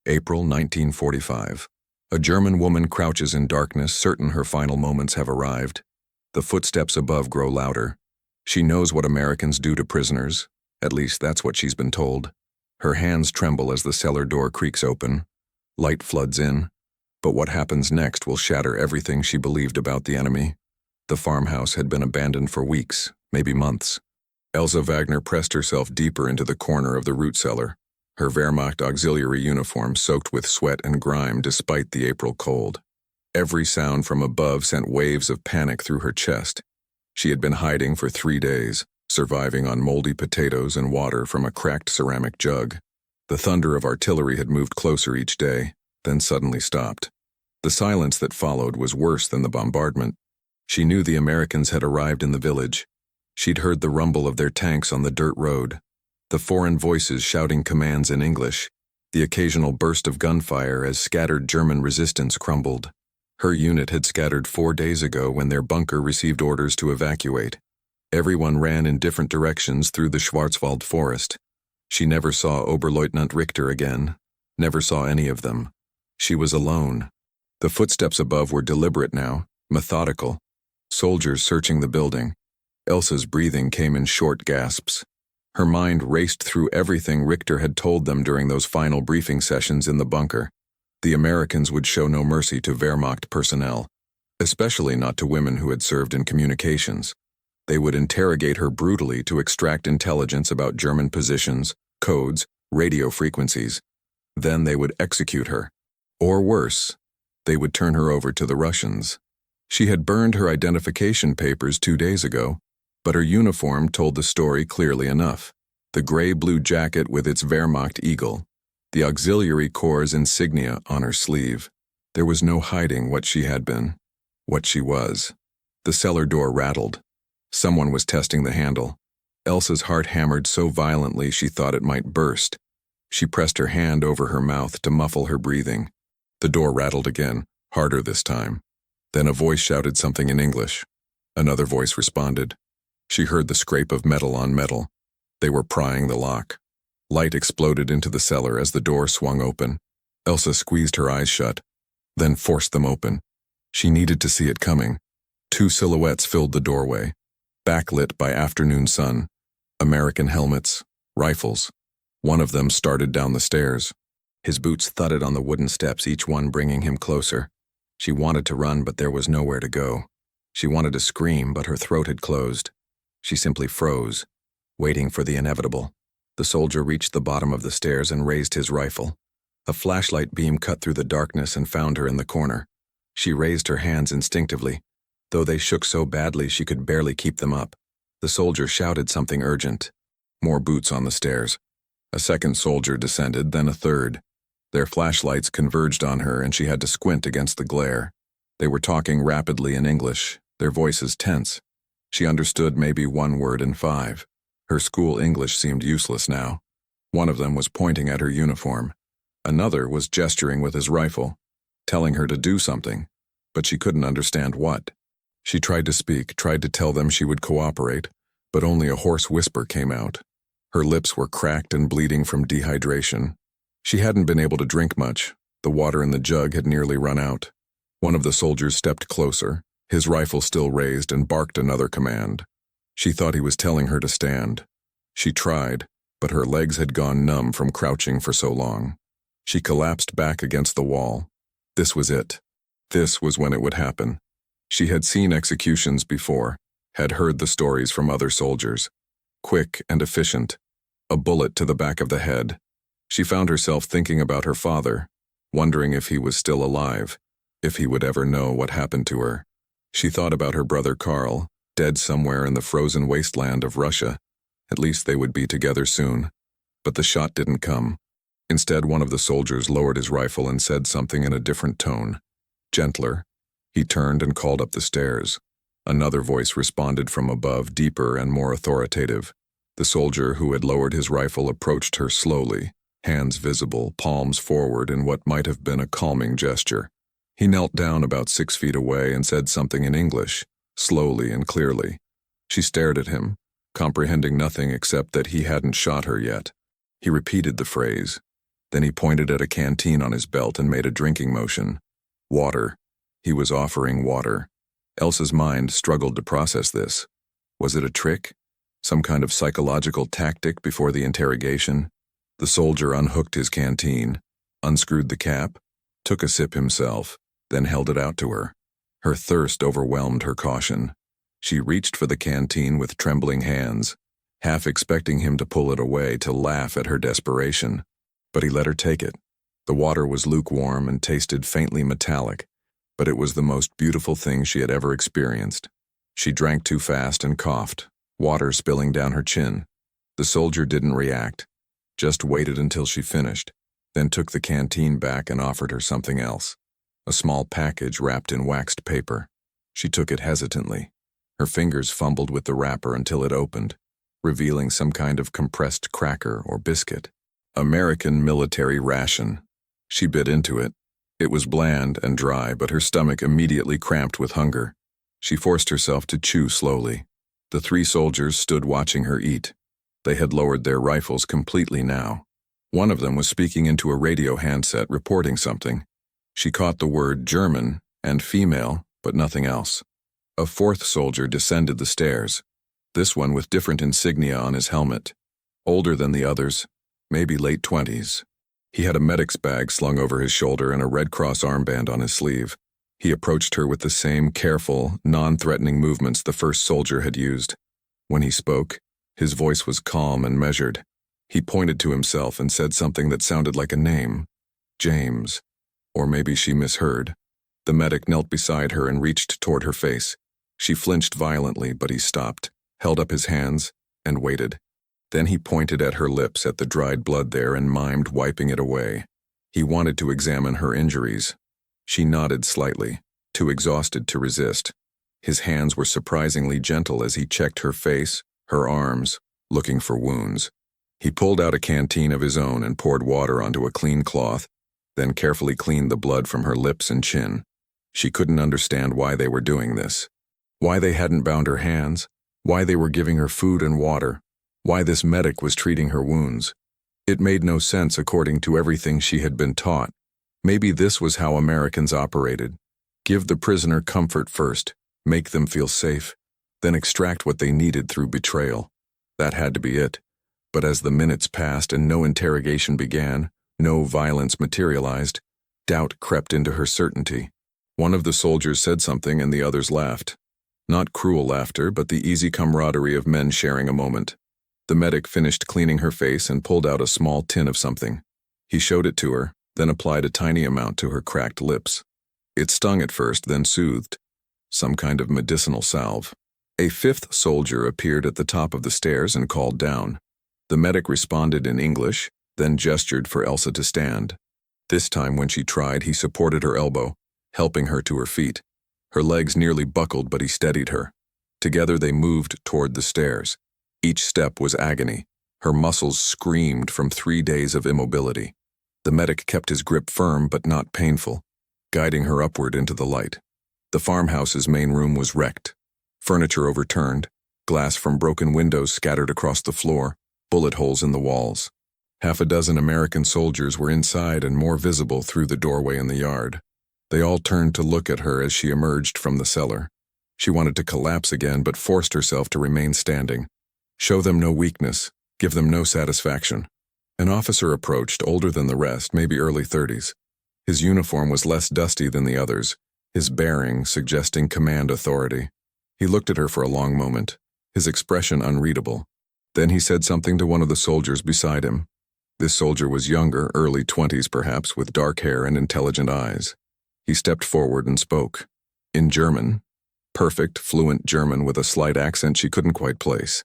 April 1945. A German woman crouches in darkness, certain her final moments have arrived. The footsteps above grow louder. She knows what Americans do to prisoners. At least that's what she's been told. Her hands tremble as the cellar door creaks open. Light floods in. But what happens next will shatter everything she believed about the enemy. The farmhouse had been abandoned for weeks, maybe months. Elsa Wagner pressed herself deeper into the corner of the root cellar, her Wehrmacht auxiliary uniform soaked with sweat and grime despite the April cold. Every sound from above sent waves of panic through her chest. She had been hiding for 3 days, surviving on moldy potatoes and water from a cracked ceramic jug. The thunder of artillery had moved closer each day, then suddenly stopped. The silence that followed was worse than the bombardment. She knew the Americans had arrived in the village. She'd heard the rumble of their tanks on the dirt road, the foreign voices shouting commands in English, the occasional burst of gunfire as scattered German resistance crumbled. Her unit had scattered 4 days ago when their bunker received orders to evacuate. Everyone ran in different directions through the Schwarzwald forest. She never saw Oberleutnant Richter again, never saw any of them. She was alone. The footsteps above were deliberate now, methodical. Soldiers searching the building. Elsa's breathing came in short gasps. Her mind raced through everything Richter had told them during those final briefing sessions in the bunker. The Americans would show no mercy to Wehrmacht personnel, especially not to women who had served in communications. They would interrogate her brutally to extract intelligence about German positions, codes, radio frequencies. Then they would execute her. Or worse, they would turn her over to the Russians. She had burned her identification papers 2 days ago, but her uniform told the story clearly enough. The gray-blue jacket with its Wehrmacht eagle, the auxiliary corps' insignia on her sleeve. There was no hiding what she had been, what she was. The cellar door rattled. Someone was testing the handle. Elsa's heart hammered so violently she thought it might burst. She pressed her hand over her mouth to muffle her breathing. The door rattled again, harder this time. Then a voice shouted something in English. Another voice responded. She heard the scrape of metal on metal. They were prying the lock. Light exploded into the cellar as the door swung open. Elsa squeezed her eyes shut, then forced them open. She needed to see it coming. 2 silhouettes filled the doorway, backlit by afternoon sun. American helmets, rifles. One of them started down the stairs. His boots thudded on the wooden steps, each one bringing him closer. She wanted to run, but there was nowhere to go. She wanted to scream, but her throat had closed. She simply froze, waiting for the inevitable. The soldier reached the bottom of the stairs and raised his rifle. A flashlight beam cut through the darkness and found her in the corner. She raised her hands instinctively, though they shook so badly she could barely keep them up. The soldier shouted something urgent. More boots on the stairs. A second soldier descended, then a third. Their flashlights converged on her and she had to squint against the glare. They were talking rapidly in English, their voices tense. She understood maybe 1 word in 5. Her school English seemed useless now. One of them was pointing at her uniform. Another was gesturing with his rifle, telling her to do something, but she couldn't understand what. She tried to speak, tried to tell them she would cooperate, but only a hoarse whisper came out. Her lips were cracked and bleeding from dehydration. She hadn't been able to drink much. The water in the jug had nearly run out. One of the soldiers stepped closer, his rifle still raised, and barked another command. She thought he was telling her to stand. She tried, but her legs had gone numb from crouching for so long. She collapsed back against the wall. This was it. This was when it would happen. She had seen executions before, had heard the stories from other soldiers. Quick and efficient. A bullet to the back of the head. She found herself thinking about her father, wondering if he was still alive, if he would ever know what happened to her. She thought about her brother Karl, dead somewhere in the frozen wasteland of Russia. At least they would be together soon. But the shot didn't come. Instead, one of the soldiers lowered his rifle and said something in a different tone. Gentler. He turned and called up the stairs. Another voice responded from above, deeper and more authoritative. The soldier who had lowered his rifle approached her slowly, hands visible, palms forward in what might have been a calming gesture. He knelt down about 6 feet away and said something in English, slowly and clearly. She stared at him, comprehending nothing except that he hadn't shot her yet. He repeated the phrase. Then he pointed at a canteen on his belt and made a drinking motion. Water. He was offering water. Elsa's mind struggled to process this. Was it a trick? Some kind of psychological tactic before the interrogation? The soldier unhooked his canteen, unscrewed the cap, took a sip himself, then held it out to her. Her thirst overwhelmed her caution. She reached for the canteen with trembling hands, half expecting him to pull it away to laugh at her desperation. But he let her take it. The water was lukewarm and tasted faintly metallic, but it was the most beautiful thing she had ever experienced. She drank too fast and coughed, water spilling down her chin. The soldier didn't react, just waited until she finished, then took the canteen back and offered her something else. A small package wrapped in waxed paper. She took it hesitantly. Her fingers fumbled with the wrapper until it opened, revealing some kind of compressed cracker or biscuit. American military ration. She bit into it. It was bland and dry, but her stomach immediately cramped with hunger. She forced herself to chew slowly. The 3 soldiers stood watching her eat. They had lowered their rifles completely now. One of them was speaking into a radio handset, reporting something. She caught the word German and female, but nothing else. A 4th soldier descended the stairs, this one with different insignia on his helmet. Older than the others, maybe late 20s. He had a medic's bag slung over his shoulder and a Red Cross armband on his sleeve. He approached her with the same careful, non-threatening movements the first soldier had used. When he spoke, his voice was calm and measured. He pointed to himself and said something that sounded like a name. James. Or maybe she misheard. The medic knelt beside her and reached toward her face. She flinched violently, but he stopped, held up his hands, and waited. Then he pointed at her lips at the dried blood there and mimed wiping it away. He wanted to examine her injuries. She nodded slightly, too exhausted to resist. His hands were surprisingly gentle as he checked her face, her arms, looking for wounds. He pulled out a canteen of his own and poured water onto a clean cloth, then carefully cleaned the blood from her lips and chin. She couldn't understand why they were doing this. Why they hadn't bound her hands, why they were giving her food and water, why this medic was treating her wounds. It made no sense according to everything she had been taught. Maybe this was how Americans operated. Give the prisoner comfort first, make them feel safe, then extract what they needed through betrayal. That had to be it. But as the minutes passed and no interrogation began, no violence materialized, doubt crept into her certainty. One of the soldiers said something and the others laughed. Not cruel laughter, but the easy camaraderie of men sharing a moment. The medic finished cleaning her face and pulled out a small tin of something. He showed it to her, then applied a tiny amount to her cracked lips. It stung at first, then soothed. Some kind of medicinal salve. A 5th soldier appeared at the top of the stairs and called down. The medic responded in English, then gestured for Elsa to stand. This time when she tried, he supported her elbow, helping her to her feet. Her legs nearly buckled, but he steadied her. Together they moved toward the stairs. Each step was agony. Her muscles screamed from 3 days of immobility. The medic kept his grip firm but not painful, guiding her upward into the light. The farmhouse's main room was wrecked. Furniture overturned, glass from broken windows scattered across the floor, bullet holes in the walls. Half a dozen American soldiers were inside and more visible through the doorway in the yard. They all turned to look at her as she emerged from the cellar. She wanted to collapse again but forced herself to remain standing. Show them no weakness, give them no satisfaction. An officer approached, older than the rest, maybe early 30s. His uniform was less dusty than the others, his bearing suggesting command authority. He looked at her for a long moment, his expression unreadable. Then he said something to one of the soldiers beside him. This soldier was younger, early 20s perhaps, with dark hair and intelligent eyes. He stepped forward and spoke. In German. Perfect, fluent German with a slight accent she couldn't quite place.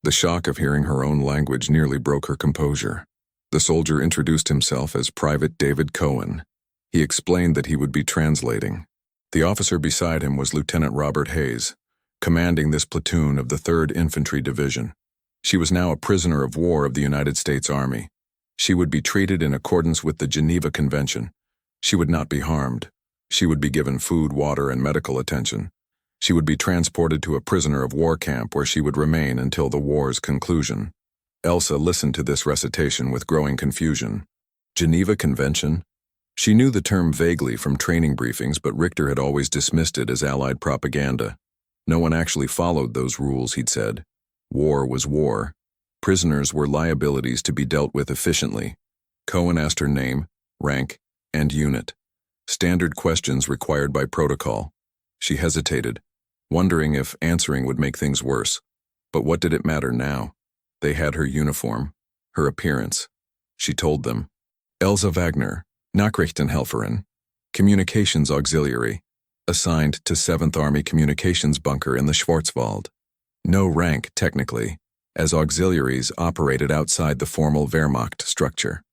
The shock of hearing her own language nearly broke her composure. The soldier introduced himself as Private David Cohen. He explained that he would be translating. The officer beside him was Lieutenant Robert Hayes, commanding this platoon of the 3rd Infantry Division. She was now a prisoner of war of the United States Army. She would be treated in accordance with the Geneva Convention. She would not be harmed. She would be given food, water, and medical attention. She would be transported to a prisoner of war camp where she would remain until the war's conclusion. Elsa listened to this recitation with growing confusion. Geneva Convention? She knew the term vaguely from training briefings, but Richter had always dismissed it as Allied propaganda. No one actually followed those rules, he'd said. War was war. Prisoners were liabilities to be dealt with efficiently. Cohen asked her name, rank, and unit. Standard questions required by protocol. She hesitated, wondering if answering would make things worse. But what did it matter now? They had her uniform, her appearance. She told them. Elsa Wagner, Nachrichtenhelferin, Communications Auxiliary, assigned to 7th Army Communications Bunker in the Schwarzwald. No rank, technically, as auxiliaries operated outside the formal Wehrmacht structure.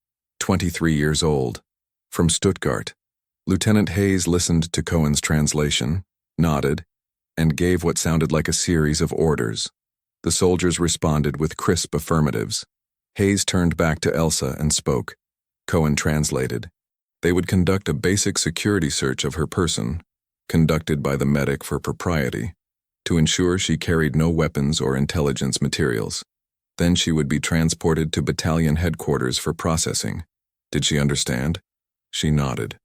23 years old. From Stuttgart. Lieutenant Hayes listened to Cohen's translation, nodded, and gave what sounded like a series of orders. The soldiers responded with crisp affirmatives. Hayes turned back to Elsa and spoke. Cohen translated. They would conduct a basic security search of her person, conducted by the medic for propriety, to ensure she carried no weapons or intelligence materials. Then she would be transported to battalion headquarters for processing. Did she understand? She nodded.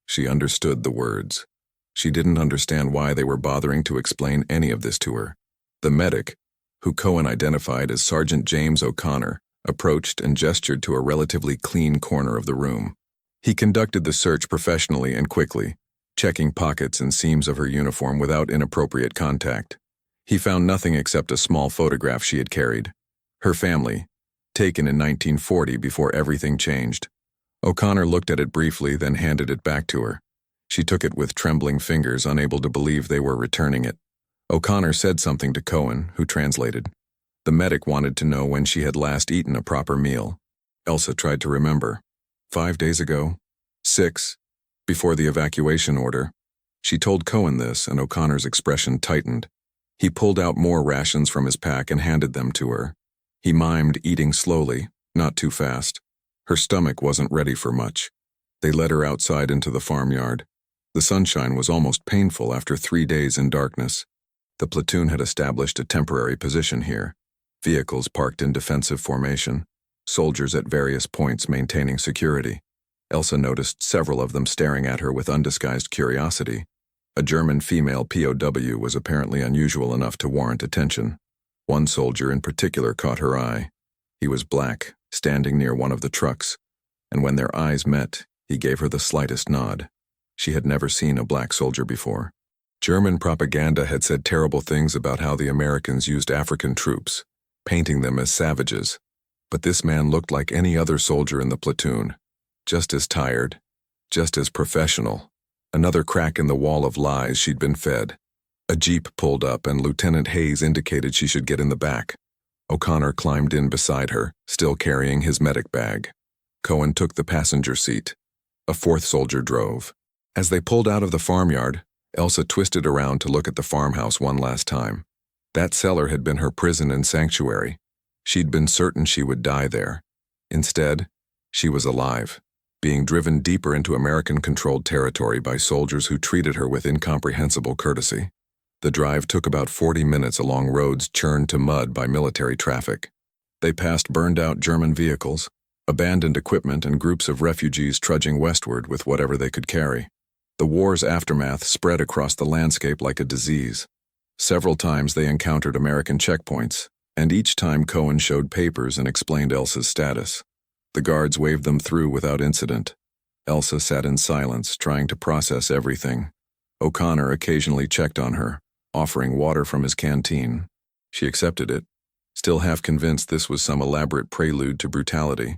She understood the words. She didn't understand why they were bothering to explain any of this to her. The medic, who Cohen identified as Sergeant James O'Connor, approached and gestured to a relatively clean corner of the room. He conducted the search professionally and quickly, checking pockets and seams of her uniform without inappropriate contact. He found nothing except a small photograph she had carried. Her family, taken in 1940 before everything changed. O'Connor looked at it briefly, then handed it back to her. She took it with trembling fingers, unable to believe they were returning it. O'Connor said something to Cohen, who translated. The medic wanted to know when she had last eaten a proper meal. Elsa tried to remember. 5 days ago? 6? Before the evacuation order. She told Cohen this, and O'Connor's expression tightened. He pulled out more rations from his pack and handed them to her. He mimed eating slowly, not too fast. Her stomach wasn't ready for much. They led her outside into the farmyard. The sunshine was almost painful after 3 days in darkness. The platoon had established a temporary position here. Vehicles parked in defensive formation, soldiers at various points maintaining security. Elsa noticed several of them staring at her with undisguised curiosity. A German female POW was apparently unusual enough to warrant attention. One soldier in particular caught her eye. He was black, standing near one of the trucks, and when their eyes met, he gave her the slightest nod. She had never seen a black soldier before. German propaganda had said terrible things about how the Americans used African troops, painting them as savages. But this man looked like any other soldier in the platoon, just as tired, just as professional. Another crack in the wall of lies she'd been fed. A jeep pulled up and Lieutenant Hayes indicated she should get in the back. O'Connor climbed in beside her, still carrying his medic bag. Cohen took the passenger seat. A fourth soldier drove. As they pulled out of the farmyard, Elsa twisted around to look at the farmhouse one last time. That cellar had been her prison and sanctuary. She'd been certain she would die there. Instead, she was alive, being driven deeper into American-controlled territory by soldiers who treated her with incomprehensible courtesy. The drive took about 40 minutes along roads churned to mud by military traffic. They passed burned-out German vehicles, abandoned equipment, and groups of refugees trudging westward with whatever they could carry. The war's aftermath spread across the landscape like a disease. Several times they encountered American checkpoints, and each time Cohen showed papers and explained Elsa's status. The guards waved them through without incident. Elsa sat in silence, trying to process everything. O'Connor occasionally checked on her, offering water from his canteen. She accepted it, still half convinced this was some elaborate prelude to brutality.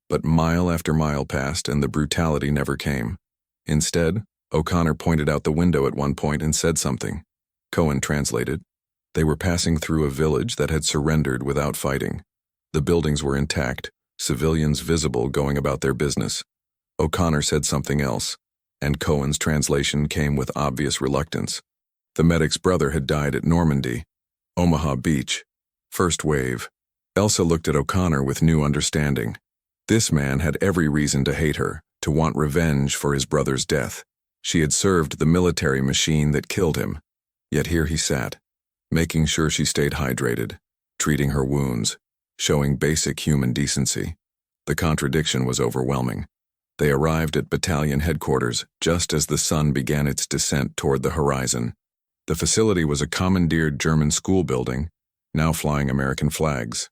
But mile after mile passed and the brutality never came. Instead, O'Connor pointed out the window at one point and said something. Cohen translated. They were passing through a village that had surrendered without fighting. The buildings were intact, civilians visible going about their business. O'Connor said something else, and Cohen's translation came with obvious reluctance. The medic's brother had died at Normandy, Omaha Beach. First wave. Elsa looked at O'Connor with new understanding. This man had every reason to hate her, to want revenge for his brother's death. She had served the military machine that killed him. Yet here he sat, making sure she stayed hydrated, treating her wounds, showing basic human decency. The contradiction was overwhelming. They arrived at battalion headquarters just as the sun began its descent toward the horizon. The facility was a commandeered German school building, now flying American flags.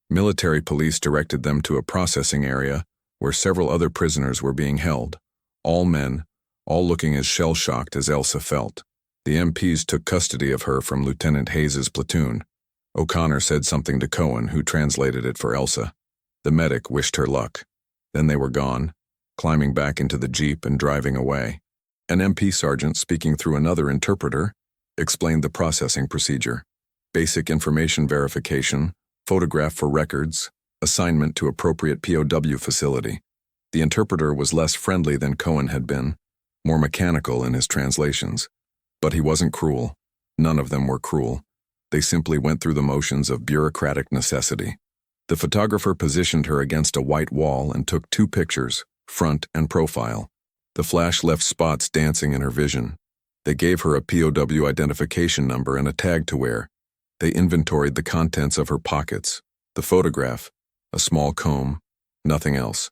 Military police directed them to a processing area where several other prisoners were being held. All men, all looking as shell-shocked as Elsa felt. The MPs took custody of her from Lieutenant Hayes's platoon. O'Connor said something to Cohen, who translated it for Elsa. The medic wished her luck. Then they were gone, climbing back into the jeep and driving away. An MP sergeant, speaking through another interpreter, explained the processing procedure. Basic information verification, photograph for records, assignment to appropriate POW facility. The interpreter was less friendly than Cohen had been, more mechanical in his translations. But he wasn't cruel. None of them were cruel. They simply went through the motions of bureaucratic necessity. The photographer positioned her against a white wall and took 2 pictures, front and profile. The flash left spots dancing in her vision. They gave her a POW identification number and a tag to wear. They inventoried the contents of her pockets, the photograph, a small comb, nothing else.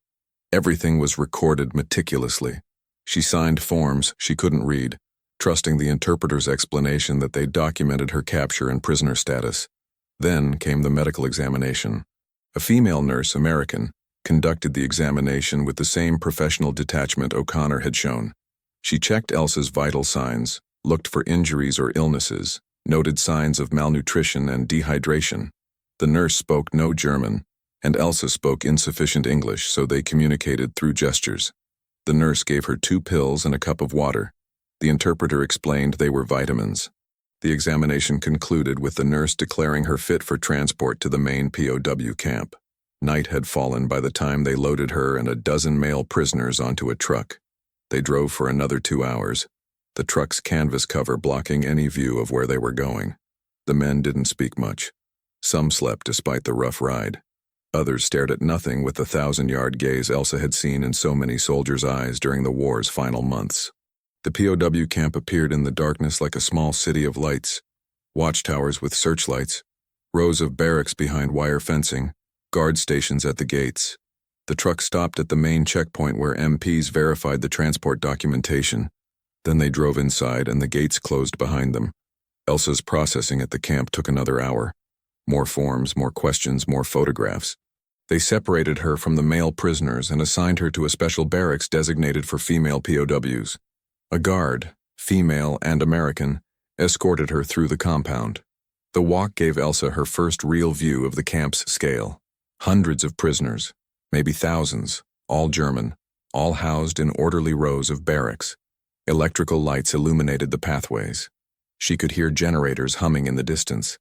Everything was recorded meticulously. She signed forms she couldn't read, trusting the interpreter's explanation that they documented her capture and prisoner status. Then came the medical examination. A female nurse, American, conducted the examination with the same professional detachment O'Connor had shown. She checked Elsa's vital signs, looked for injuries or illnesses, noted signs of malnutrition and dehydration. The nurse spoke no German, and Elsa spoke insufficient English, so they communicated through gestures. The nurse gave her 2 pills and a cup of water. The interpreter explained they were vitamins. The examination concluded with the nurse declaring her fit for transport to the main POW camp. Night had fallen by the time they loaded her and a dozen male prisoners onto a truck. They drove for another 2 hours, the truck's canvas cover blocking any view of where they were going. The men didn't speak much. Some slept despite the rough ride. Others stared at nothing with the 1,000-yard gaze Elsa had seen in so many soldiers' eyes during the war's final months. The POW camp appeared in the darkness like a small city of lights, watchtowers with searchlights, rows of barracks behind wire fencing, guard stations at the gates. The truck stopped at the main checkpoint where MPs verified the transport documentation. Then they drove inside and the gates closed behind them. Elsa's processing at the camp took another hour. More forms, more questions, more photographs. They separated her from the male prisoners and assigned her to a special barracks designated for female POWs. A guard, female and American, escorted her through the compound. The walk gave Elsa her first real view of the camp's scale. Hundreds of prisoners, maybe thousands, all German, all housed in orderly rows of barracks. Electrical lights illuminated the pathways. She could hear generators humming in the distance.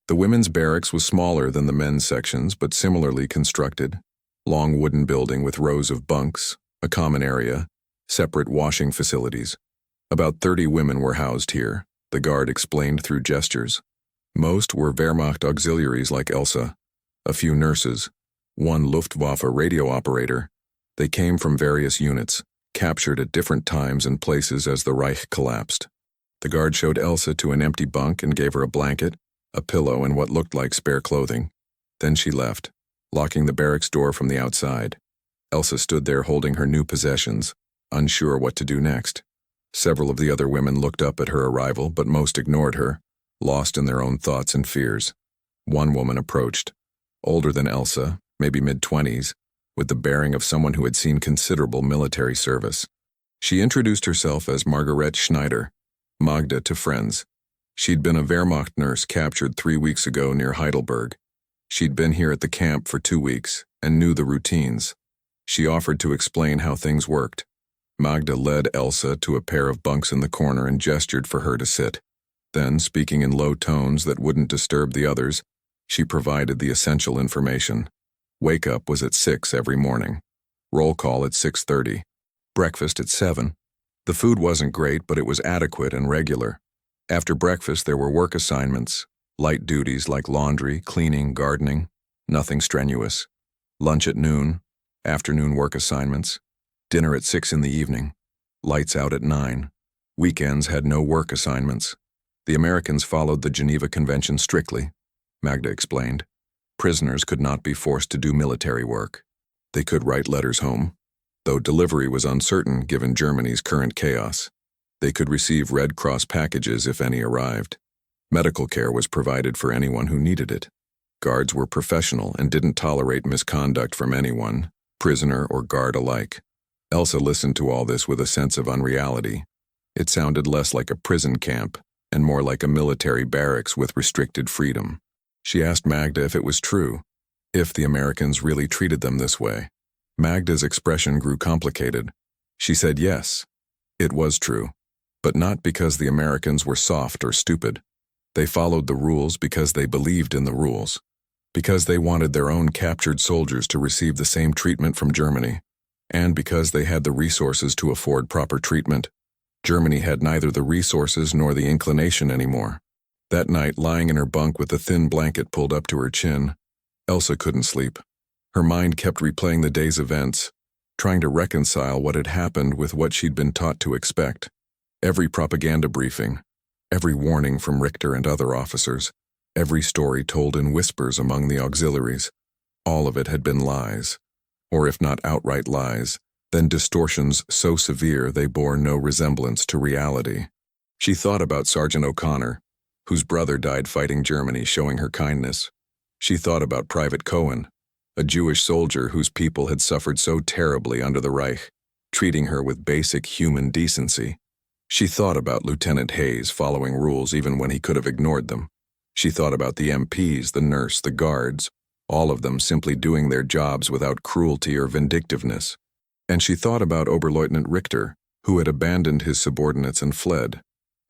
The women's barracks was smaller than the men's sections, but similarly constructed. Long wooden building with rows of bunks, a common area, separate washing facilities. About 30 women were housed here, the guard explained through gestures. Most were Wehrmacht auxiliaries like Elsa, a few nurses, one Luftwaffe radio operator. They came from various units, captured at different times and places as the Reich collapsed. The guard showed Elsa to an empty bunk and gave her a blanket, a pillow, and what looked like spare clothing. Then she left, locking the barracks door from the outside. Elsa stood there holding her new possessions, unsure what to do next. Several of the other women looked up at her arrival, but most ignored her, lost in their own thoughts and fears. One woman approached, older than Elsa, maybe mid-20s, with the bearing of someone who had seen considerable military service. She introduced herself as Margaret Schneider, Magda to friends. She'd been a Wehrmacht nurse captured 3 weeks ago near Heidelberg. She'd been here at the camp for 2 weeks and knew the routines. She offered to explain how things worked. Magda led Elsa to a pair of bunks in the corner and gestured for her to sit. Then, speaking in low tones that wouldn't disturb the others, she provided the essential information. Wake-up was at 6 every morning. Roll call at 6:30. Breakfast at 7. The food wasn't great, but it was adequate and regular. After breakfast, there were work assignments, light duties like laundry, cleaning, gardening, nothing strenuous. Lunch at noon, afternoon work assignments, dinner at 6 in the evening, lights out at 9. Weekends had no work assignments. The Americans followed the Geneva Convention strictly, Magda explained. Prisoners could not be forced to do military work. They could write letters home. though delivery was uncertain given Germany's current chaos. They could receive Red Cross packages if any arrived. Medical care was provided for anyone who needed it. Guards were professional and didn't tolerate misconduct from anyone, prisoner or guard alike. Elsa listened to all this with a sense of unreality. It sounded less like a prison camp and more like a military barracks with restricted freedom. She asked Magda if it was true, if the Americans really treated them this way. Magda's expression grew complicated. She said yes, it was true, but not because the Americans were soft or stupid. They followed the rules because they believed in the rules, because they wanted their own captured soldiers to receive the same treatment from Germany, and because they had the resources to afford proper treatment. Germany had neither the resources nor the inclination anymore. That night, lying in her bunk with a thin blanket pulled up to her chin, Elsa couldn't sleep. Her mind kept replaying the day's events, trying to reconcile what had happened with what she'd been taught to expect. Every propaganda briefing, every warning from Richter and other officers, every story told in whispers among the auxiliaries, all of it had been lies, or if not outright lies, then distortions so severe they bore no resemblance to reality. She thought about Sergeant O'Connor, whose brother died fighting Germany, showing her kindness. She thought about Private Cohen, a Jewish soldier whose people had suffered so terribly under the Reich, treating her with basic human decency. She thought about Lieutenant Hayes following rules even when he could have ignored them. She thought about the MPs, the nurse, the guards, all of them simply doing their jobs without cruelty or vindictiveness. And she thought about Oberleutnant Richter, who had abandoned his subordinates and fled,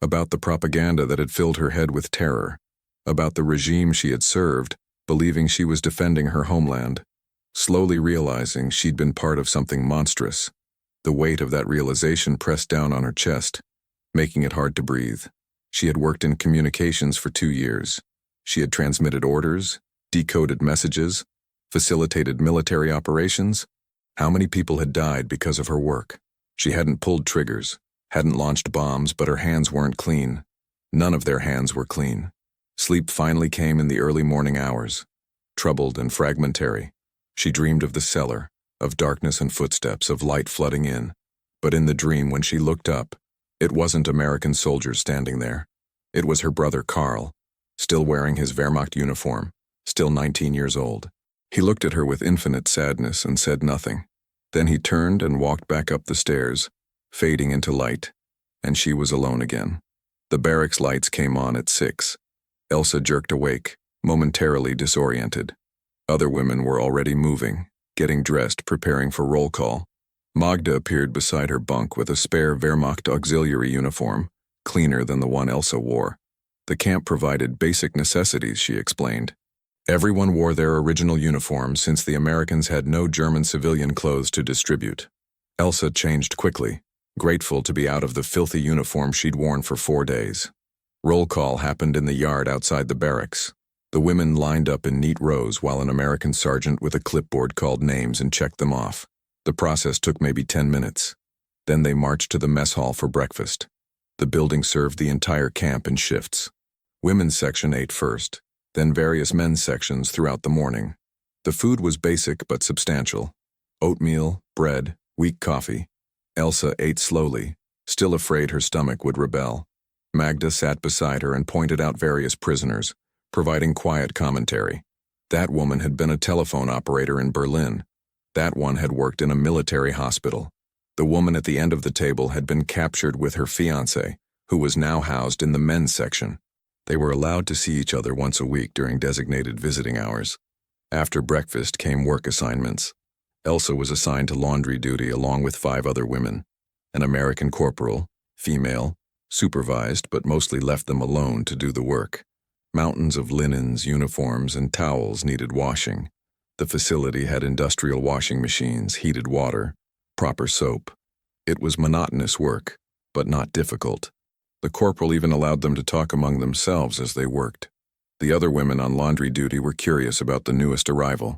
about the propaganda that had filled her head with terror, about the regime she had served, believing she was defending her homeland, slowly realizing she'd been part of something monstrous. The weight of that realization pressed down on her chest, making it hard to breathe. She had worked in communications for 2 years. She had transmitted orders, decoded messages, facilitated military operations. How many people had died because of her work? She hadn't pulled triggers, hadn't launched bombs, but her hands weren't clean. None of their hands were clean. Sleep finally came in the early morning hours. Troubled and fragmentary, she dreamed of the cellar, of darkness and footsteps, of light flooding in. But in the dream, when she looked up, it wasn't American soldiers standing there. It was her brother Karl, still wearing his Wehrmacht uniform, still 19 years old. He looked at her with infinite sadness and said nothing. Then he turned and walked back up the stairs, fading into light, and she was alone again. The barracks lights came on at 6. Elsa jerked awake, momentarily disoriented. Other women were already moving, getting dressed, preparing for roll call. Magda appeared beside her bunk with a spare Wehrmacht auxiliary uniform, cleaner than the one Elsa wore. The camp provided basic necessities, she explained. Everyone wore their original uniform since the Americans had no German civilian clothes to distribute. Elsa changed quickly, grateful to be out of the filthy uniform she'd worn for 4 days. Roll call happened in the yard outside the barracks. The women lined up in neat rows while an American sergeant with a clipboard called names and checked them off. The process took maybe 10 minutes. Then they marched to the mess hall for breakfast. The building served the entire camp in shifts. Women's section ate first, then various men's sections throughout the morning. The food was basic but substantial. Oatmeal, bread, weak coffee. Elsa ate slowly, still afraid her stomach would rebel. Magda sat beside her and pointed out various prisoners, providing quiet commentary. That woman had been a telephone operator in Berlin. That one had worked in a military hospital. The woman at the end of the table had been captured with her fiancé, who was now housed in the men's section. They were allowed to see each other once a week during designated visiting hours. After breakfast came work assignments. Elsa was assigned to laundry duty along with 5 other women. An American corporal, female, supervised but mostly left them alone to do the work. Mountains of linens, uniforms, and towels needed washing. The facility had industrial washing machines, heated water, proper soap. It was monotonous work, but not difficult. The corporal even allowed them to talk among themselves as they worked. The other women on laundry duty were curious about the newest arrival.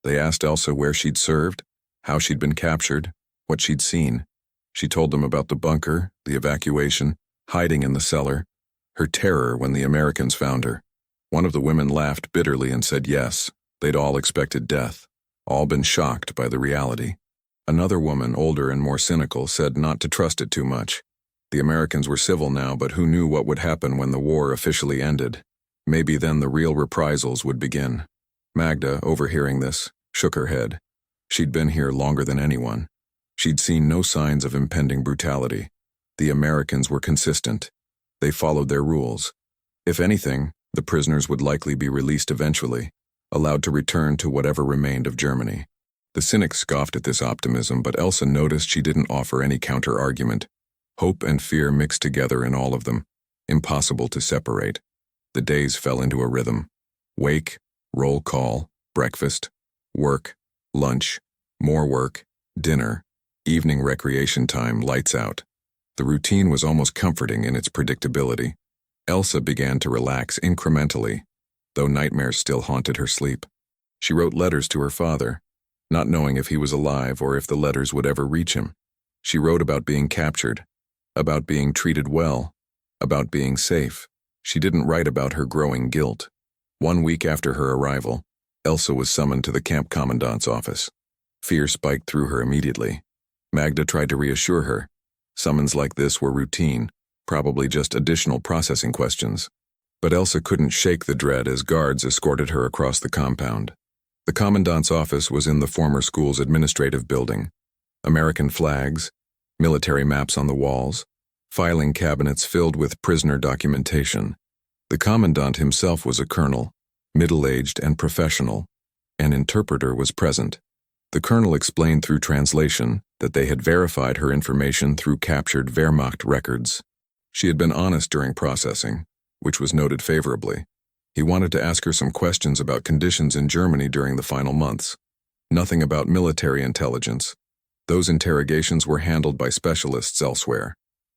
They asked Elsa where she'd served, how she'd been captured, what she'd seen. She told them about the bunker, the evacuation, hiding in the cellar, her terror when the Americans found her. One of the women laughed bitterly and said yes, they'd all expected death, all been shocked by the reality. Another woman, older and more cynical, said not to trust it too much. The Americans were civil now, but who knew what would happen when the war officially ended? Maybe then the real reprisals would begin. Magda, overhearing this, shook her head. She'd been here longer than anyone. She'd seen no signs of impending brutality. The Americans were consistent. They followed their rules. If anything, the prisoners would likely be released eventually, allowed to return to whatever remained of Germany. The cynics scoffed at this optimism, but Elsa noticed she didn't offer any counter-argument. Hope and fear mixed together in all of them, impossible to separate. The days fell into a rhythm. Wake, roll call, breakfast, work, lunch, more work, dinner, evening recreation time, lights out. The routine was almost comforting in its predictability. Elsa began to relax incrementally, though nightmares still haunted her sleep. She wrote letters to her father, not knowing if he was alive or if the letters would ever reach him. She wrote about being captured, about being treated well, about being safe. She didn't write about her growing guilt. 1 week after her arrival, Elsa was summoned to the camp commandant's office. Fear spiked through her immediately. Magda tried to reassure her. Summons like this were routine, probably just additional processing questions. But Elsa couldn't shake the dread as guards escorted her across the compound. The commandant's office was in the former school's administrative building. American flags, military maps on the walls, filing cabinets filled with prisoner documentation. The commandant himself was a colonel, middle-aged and professional. An interpreter was present. The colonel explained through translation that they had verified her information through captured Wehrmacht records. She had been honest during processing, which was noted favorably. He wanted to ask her some questions about conditions in Germany during the final months. Nothing about military intelligence. Those interrogations were handled by specialists elsewhere.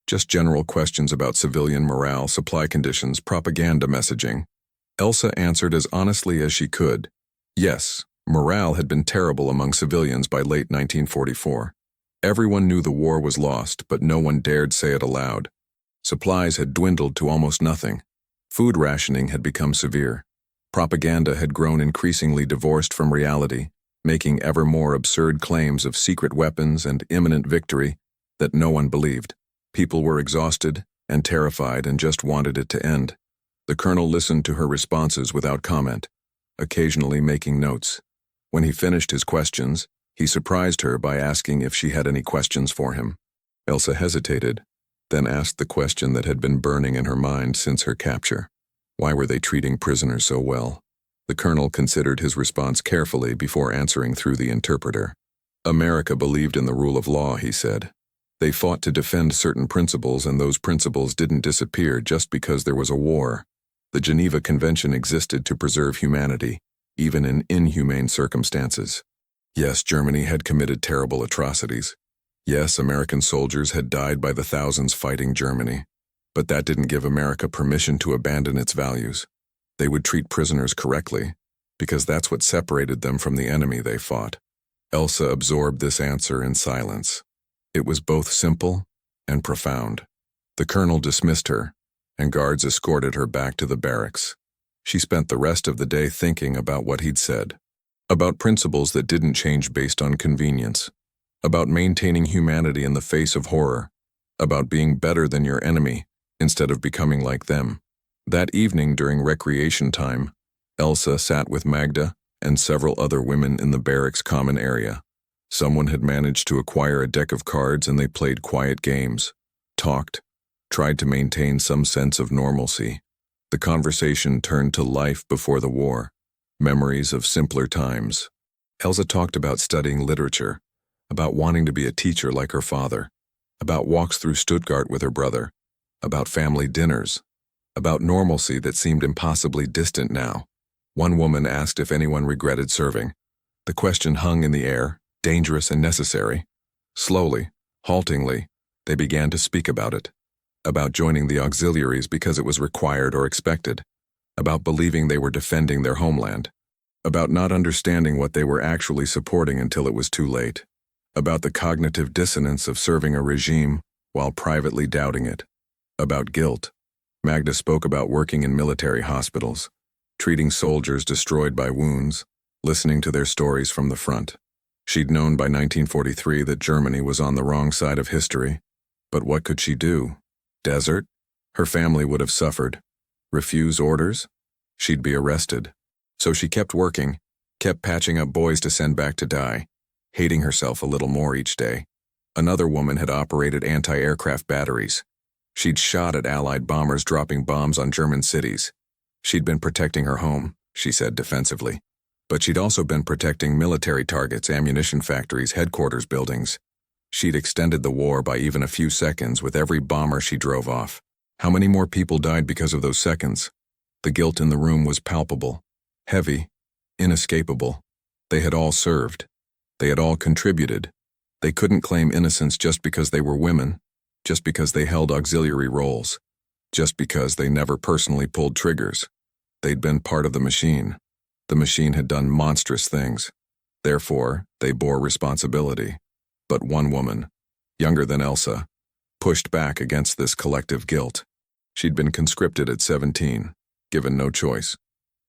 Just general questions about civilian morale, supply conditions, propaganda messaging. Elsa answered as honestly as she could. Yes, morale had been terrible among civilians by late 1944. Everyone knew the war was lost, but no one dared say it aloud. Supplies had dwindled to almost nothing. Food rationing had become severe. Propaganda had grown increasingly divorced from reality, making ever more absurd claims of secret weapons and imminent victory that no one believed. People were exhausted and terrified and just wanted it to end. The colonel listened to her responses without comment, occasionally making notes. When he finished his questions, he surprised her by asking if she had any questions for him. Elsa hesitated, then asked the question that had been burning in her mind since her capture. Why were they treating prisoners so well? The colonel considered his response carefully before answering through the interpreter. America believed in the rule of law, he said. They fought to defend certain principles, and those principles didn't disappear just because there was a war. The Geneva Convention existed to preserve humanity, even in inhumane circumstances. Yes, Germany had committed terrible atrocities. Yes, American soldiers had died by the thousands fighting Germany. But that didn't give America permission to abandon its values. They would treat prisoners correctly, because that's what separated them from the enemy they fought. Elsa absorbed this answer in silence. It was both simple and profound. The colonel dismissed her, and guards escorted her back to the barracks. She spent the rest of the day thinking about what he'd said, about principles that didn't change based on convenience, about maintaining humanity in the face of horror, about being better than your enemy instead of becoming like them. That evening during recreation time, Elsa sat with Magda and several other women in the barracks common area. Someone had managed to acquire a deck of cards and they played quiet games, talked, tried to maintain some sense of normalcy. The conversation turned to life before the war, memories of simpler times. Elsa talked about studying literature, about wanting to be a teacher like her father, about walks through Stuttgart with her brother, about family dinners, about normalcy that seemed impossibly distant now. One woman asked if anyone regretted serving. The question hung in the air, dangerous and necessary. Slowly, haltingly, they began to speak about it. About joining the auxiliaries because it was required or expected. About believing they were defending their homeland. About not understanding what they were actually supporting until it was too late. About the cognitive dissonance of serving a regime while privately doubting it. About guilt. Magda spoke about working in military hospitals, treating soldiers destroyed by wounds, listening to their stories from the front. She'd known by 1943 that Germany was on the wrong side of history. But what could she do? Desert? Her family would have suffered. Refuse orders? She'd be arrested. So she kept working, kept patching up boys to send back to die, hating herself a little more each day. Another woman had operated anti-aircraft batteries. She'd shot at Allied bombers dropping bombs on German cities. She'd been protecting her home, she said defensively. But she'd also been protecting military targets, ammunition factories, headquarters buildings. She'd extended the war by even a few seconds with every bomber she drove off. How many more people died because of those seconds? The guilt in the room was palpable, heavy, inescapable. They had all served. They had all contributed. They couldn't claim innocence just because they were women, just because they held auxiliary roles, just because they never personally pulled triggers. They'd been part of the machine. The machine had done monstrous things. Therefore, they bore responsibility. But one woman, younger than Elsa, pushed back against this collective guilt. She'd been conscripted at 17, given no choice.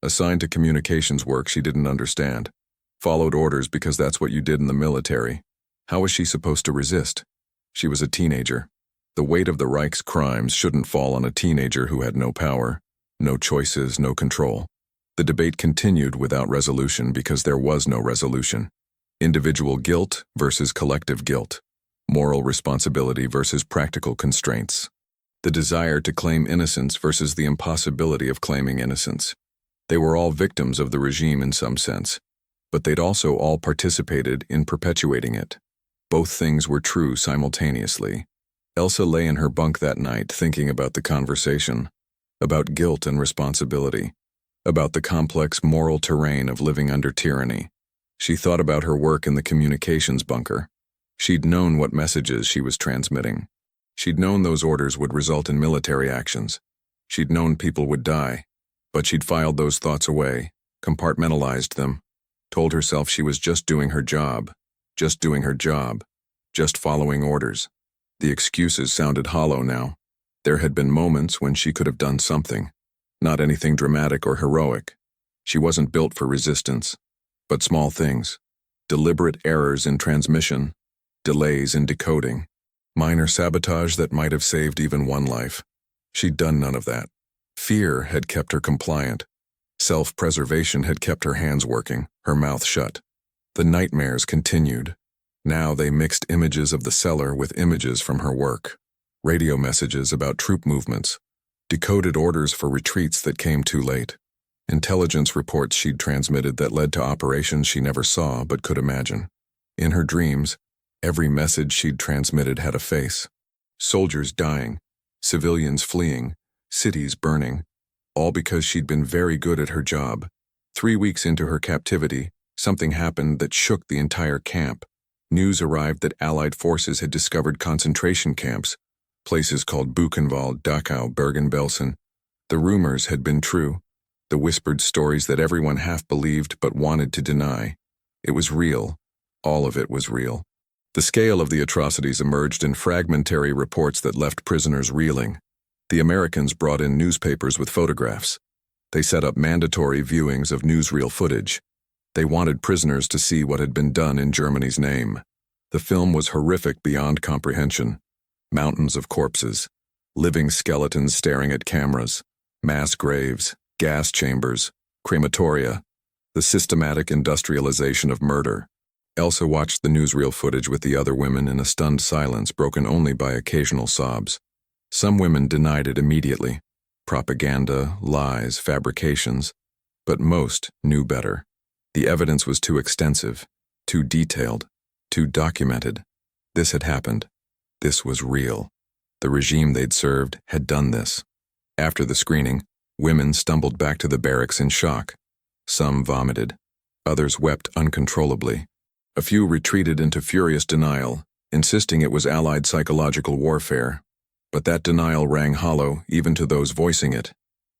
Assigned to communications work she didn't understand. Followed orders because that's what you did in the military. How was she supposed to resist? She was a teenager. The weight of the Reich's crimes shouldn't fall on a teenager who had no power, no choices, no control. The debate continued without resolution because there was no resolution. Individual guilt versus collective guilt. Moral responsibility versus practical constraints. The desire to claim innocence versus the impossibility of claiming innocence. They were all victims of the regime in some sense, but they'd also all participated in perpetuating it. Both things were true simultaneously. Elsa lay in her bunk that night thinking about the conversation, about guilt and responsibility, about the complex moral terrain of living under tyranny. She thought about her work in the communications bunker. She'd known what messages she was transmitting. She'd known those orders would result in military actions. She'd known people would die. But she'd filed those thoughts away, compartmentalized them, told herself she was just doing her job, just doing her job, just following orders. The excuses sounded hollow now. There had been moments when she could have done something. Not anything dramatic or heroic. She wasn't built for resistance. But small things. Deliberate errors in transmission. Delays in decoding. Minor sabotage that might have saved even one life. She'd done none of that. Fear had kept her compliant. Self-preservation had kept her hands working, her mouth shut. The nightmares continued. Now they mixed images of the cellar with images from her work. Radio messages about troop movements. Decoded orders for retreats that came too late. Intelligence reports she'd transmitted that led to operations she never saw but could imagine. In her dreams, every message she'd transmitted had a face. Soldiers dying, civilians fleeing, cities burning, all because she'd been very good at her job. 3 weeks into her captivity, something happened that shook the entire camp. News arrived that Allied forces had discovered concentration camps, places called Buchenwald, Dachau, Bergen-Belsen. The rumors had been true, the whispered stories that everyone half believed but wanted to deny. It was real. All of it was real. The scale of the atrocities emerged in fragmentary reports that left prisoners reeling. The Americans brought in newspapers with photographs. They set up mandatory viewings of newsreel footage. They wanted prisoners to see what had been done in Germany's name. The film was horrific beyond comprehension. Mountains of corpses, living skeletons staring at cameras, mass graves, gas chambers, crematoria, the systematic industrialization of murder. Elsa watched the newsreel footage with the other women in a stunned silence broken only by occasional sobs. Some women denied it immediately. Propaganda, lies, fabrications. But most knew better. The evidence was too extensive, too detailed, too documented. This had happened. This was real. The regime they'd served had done this. After the screening, women stumbled back to the barracks in shock. Some vomited. Others wept uncontrollably. A few retreated into furious denial, insisting it was Allied psychological warfare. But that denial rang hollow even to those voicing it.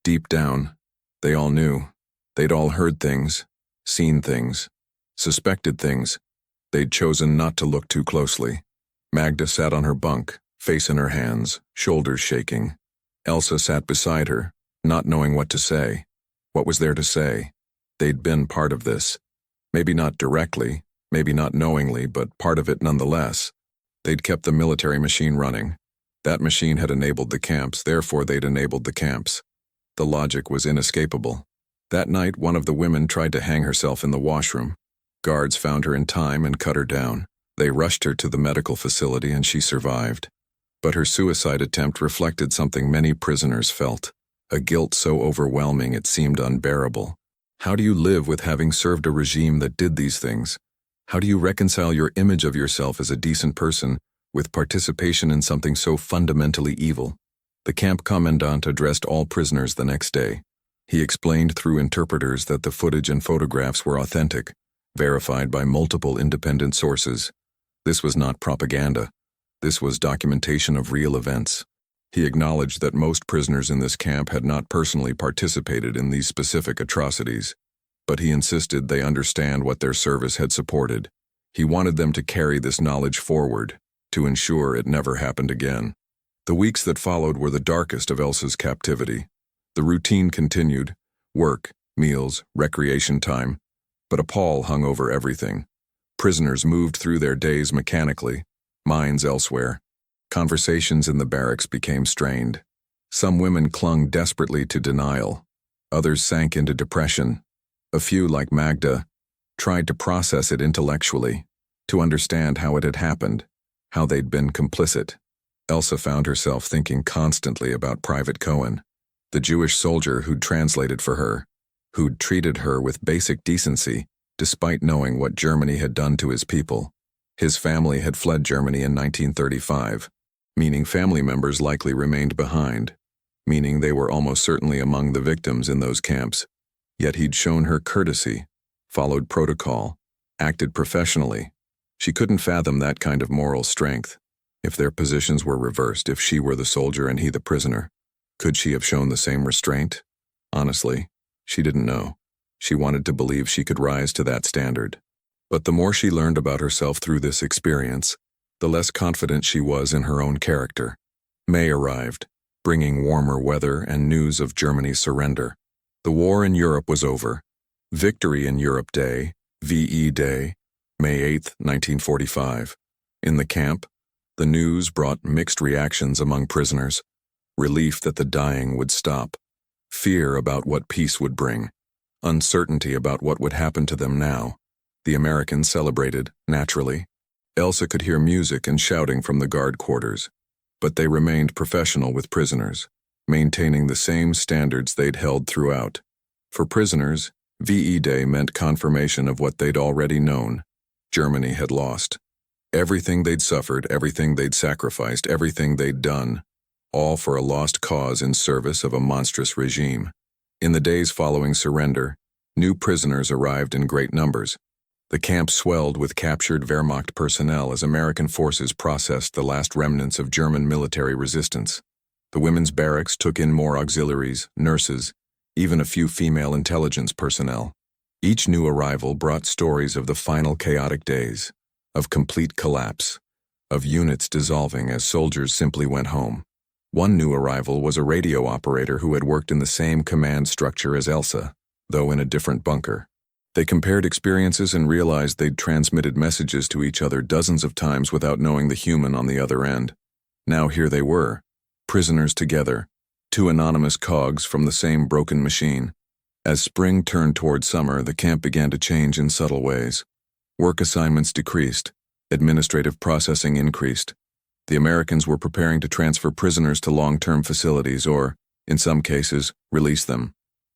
Deep down, they all knew. They'd all heard things, seen things, suspected things. They'd chosen not to look too closely. Magda sat on her bunk, face in her hands, shoulders shaking. Elsa sat beside her, not knowing what to say. What was there to say? They'd been part of this. Maybe not directly, Maybe not knowingly, but part of it nonetheless. They'd kept the military machine running. That machine had enabled the camps, therefore they'd enabled the camps. The logic was inescapable. That night, one of the women tried to hang herself in the washroom. Guards found her in time and cut her down. They rushed her to the medical facility and she survived. But her suicide attempt reflected something many prisoners felt, a guilt so overwhelming it seemed unbearable. How do you live with having served a regime that did these things? How do you reconcile your image of yourself as a decent person with participation in something so fundamentally evil? The camp commandant addressed all prisoners the next day. He explained through interpreters that the footage and photographs were authentic, verified by multiple independent sources. This was not propaganda. This was documentation of real events. He acknowledged that most prisoners in this camp had not personally participated in these specific atrocities, but he insisted they understand what their service had supported. He wanted them to carry this knowledge forward, to ensure it never happened again. The weeks that followed were the darkest of Elsa's captivity. The routine continued: work, meals, recreation time, but a pall hung over everything. Prisoners moved through their days mechanically, minds elsewhere. Conversations in the barracks became strained. Some women clung desperately to denial. Others sank into depression. A few, like Magda, tried to process it intellectually, to understand how it had happened, how they'd been complicit. Elsa found herself thinking constantly about Private Cohen, the Jewish soldier who'd translated for her, who'd treated her with basic decency, despite knowing what Germany had done to his people. His family had fled Germany in 1935, meaning family members likely remained behind, meaning they were almost certainly among the victims in those camps. Yet he'd shown her courtesy, followed protocol, acted professionally. She couldn't fathom that kind of moral strength. If their positions were reversed, if she were the soldier and he the prisoner, could she have shown the same restraint? Honestly, she didn't know. She wanted to believe she could rise to that standard. But the more she learned about herself through this experience, the less confident she was in her own character. May arrived, bringing warmer weather and news of Germany's surrender. The war in Europe was over. Victory in Europe Day, VE Day, May 8, 1945. In the camp, the news brought mixed reactions among prisoners. Relief that the dying would stop. Fear about what peace would bring. Uncertainty about what would happen to them now. The Americans celebrated, naturally. Elsa could hear music and shouting from the guard quarters. But they remained professional with prisoners, maintaining the same standards they'd held throughout. For prisoners, VE Day meant confirmation of what they'd already known. Germany had lost. Everything they'd suffered, everything they'd sacrificed, everything they'd done, all for a lost cause in service of a monstrous regime. In the days following surrender, new prisoners arrived in great numbers. The camp swelled with captured Wehrmacht personnel as American forces processed the last remnants of German military resistance. The women's barracks took in more auxiliaries, nurses, even a few female intelligence personnel. Each new arrival brought stories of the final chaotic days, of complete collapse, of units dissolving as soldiers simply went home. One new arrival was a radio operator who had worked in the same command structure as Elsa, though in a different bunker. They compared experiences and realized they'd transmitted messages to each other dozens of times without knowing the human on the other end. Now here they were, prisoners together, two anonymous cogs from the same broken machine. As spring turned toward summer, the camp began to change in subtle ways. Work assignments decreased, administrative processing increased. The Americans were preparing to transfer prisoners to long-term facilities or, in some cases, release them.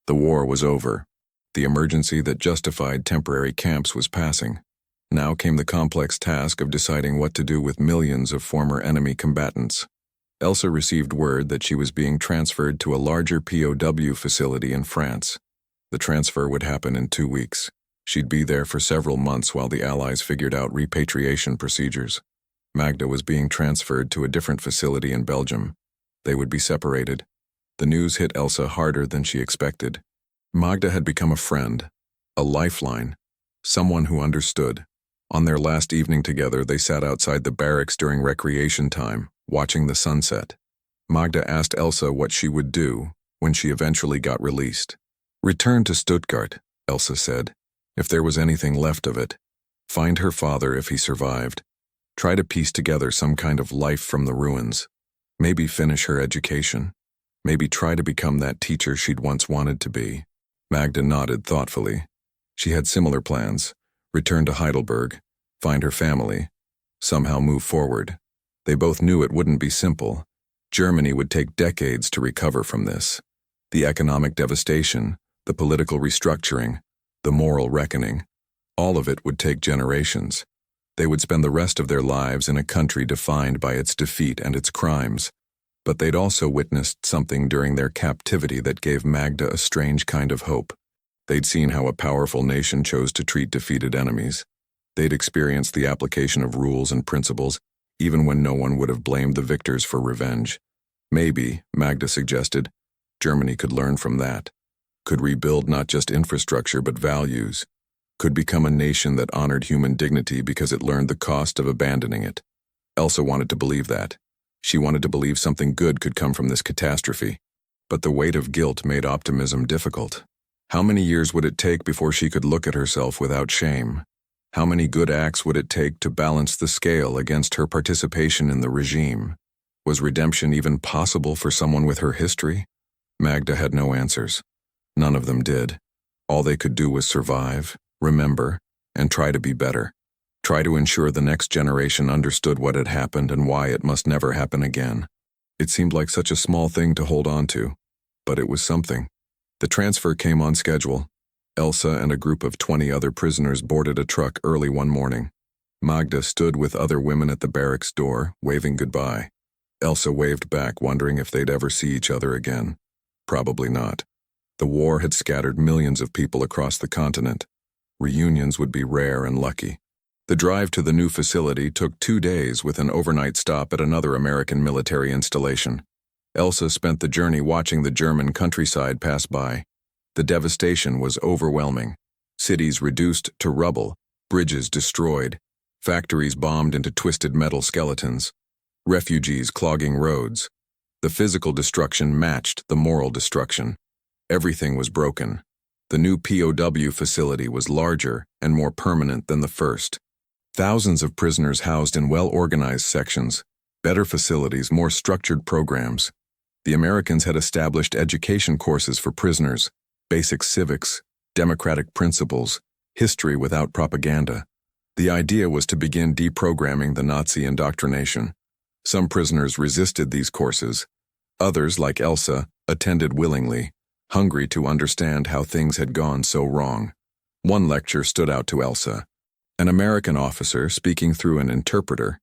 The war was over. The emergency that justified temporary camps was passing. Now came the complex task of deciding what to do with millions of former enemy combatants. Elsa received word that she was being transferred to a larger POW facility in France. The transfer would happen in 2 weeks. She'd be there for several months while the Allies figured out repatriation procedures. Magda was being transferred to a different facility in Belgium. They would be separated. The news hit Elsa harder than she expected. Magda had become a friend, a lifeline, someone who understood. On their last evening together, they sat outside the barracks during recreation time, watching the sunset. Magda asked Elsa what she would do when she eventually got released. "Return to Stuttgart," Elsa said, "if there was anything left of it. Find her father if he survived. Try to piece together some kind of life from the ruins. Maybe finish her education. Maybe try to become that teacher she'd once wanted to be. Magda nodded thoughtfully. She had similar plans. Return to Heidelberg, find her family, somehow move forward. They both knew it wouldn't be simple. Germany would take decades to recover from this. The economic devastation, the political restructuring, the moral reckoning, all of it would take generations. They would spend the rest of their lives in a country defined by its defeat and its crimes. But they'd also witnessed something during their captivity that gave Magda a strange kind of hope. They'd seen how a powerful nation chose to treat defeated enemies. They'd experienced the application of rules and principles, even when no one would have blamed the victors for revenge. Maybe, Magda suggested, Germany could learn from that, could rebuild not just infrastructure but values, could become a nation that honored human dignity because it learned the cost of abandoning it. Elsa wanted to believe that. She wanted to believe something good could come from this catastrophe. But the weight of guilt made optimism difficult. How many years would it take before she could look at herself without shame? How many good acts would it take to balance the scale against her participation in the regime? Was redemption even possible for someone with her history? Magda had no answers. None of them did. All they could do was survive, remember, and try to be better. Try to ensure the next generation understood what had happened and why it must never happen again. It seemed like such a small thing to hold on to, but it was something. The transfer came on schedule. Elsa and a group of 20 other prisoners boarded a truck early one morning. Magda stood with other women at the barracks door, waving goodbye. Elsa waved back, wondering if they'd ever see each other again. Probably not. The war had scattered millions of people across the continent. Reunions would be rare and lucky. The drive to the new facility took 2 days with an overnight stop at another American military installation. Elsa spent the journey watching the German countryside pass by. The devastation was overwhelming. Cities reduced to rubble, bridges destroyed, factories bombed into twisted metal skeletons, refugees clogging roads. The physical destruction matched the moral destruction. Everything was broken. The new POW facility was larger and more permanent than the first. Thousands of prisoners housed in well-organized sections, better facilities, more structured programs. The Americans had established education courses for prisoners, basic civics, democratic principles, history without propaganda. The idea was to begin deprogramming the Nazi indoctrination. Some prisoners resisted these courses. Others, like Elsa, attended willingly, hungry to understand how things had gone so wrong. One lecture stood out to Elsa. An American officer, speaking through an interpreter,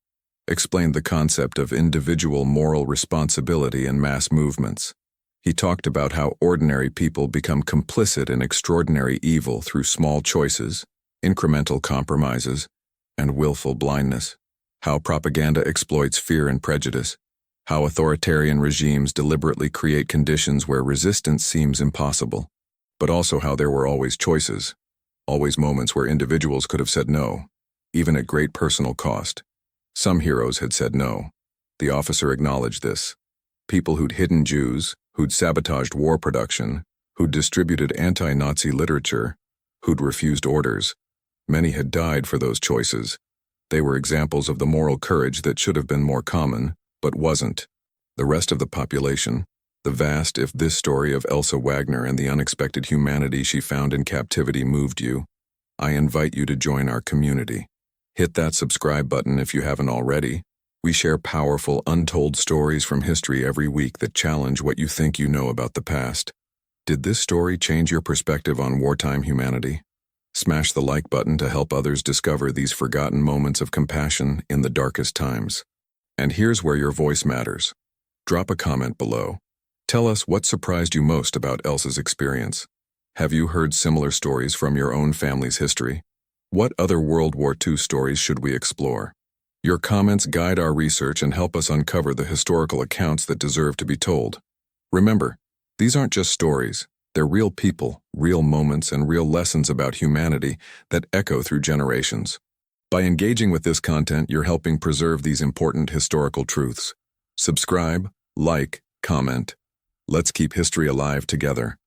explained the concept of individual moral responsibility in mass movements. He talked about how ordinary people become complicit in extraordinary evil through small choices, incremental compromises, and willful blindness. How propaganda exploits fear and prejudice. How authoritarian regimes deliberately create conditions where resistance seems impossible. But also how there were always choices. Always moments where individuals could have said no, even at great personal cost. Some heroes had said no. The officer acknowledged this. People who'd hidden Jews, who'd sabotaged war production, who'd distributed anti-Nazi literature, who'd refused orders. Many had died for those choices. They were examples of the moral courage that should have been more common, but wasn't. The rest of the population, the vast if this story of Elsa Wagner and the unexpected humanity she found in captivity moved you, I invite you to join our community. Hit that subscribe button if you haven't already. We share powerful, untold stories from history every week that challenge what you think you know about the past. Did this story change your perspective on wartime humanity? Smash the like button to help others discover these forgotten moments of compassion in the darkest times. And here's where your voice matters. Drop a comment below. Tell us what surprised you most about Elsa's experience. Have you heard similar stories from your own family's history? What other World War II stories should we explore? Your comments guide our research and help us uncover the historical accounts that deserve to be told. Remember, these aren't just stories. They're real people, real moments, and real lessons about humanity that echo through generations. By engaging with this content, you're helping preserve these important historical truths. Subscribe, like, comment. Let's keep history alive together.